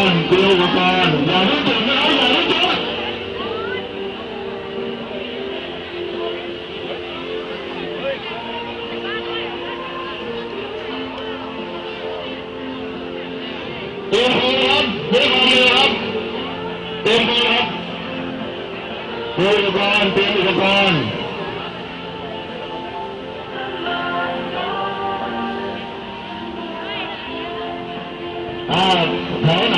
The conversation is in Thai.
รณ์เตรียมอุปกรณ์อย่าให้จุดนะครับอย่าให้จุดเตรียมพร้อมครับเตรียมพร้อมเลยครับเตรียมพร้อมครับเตรียมอุปกรณ์เตรียมอุปกรณ์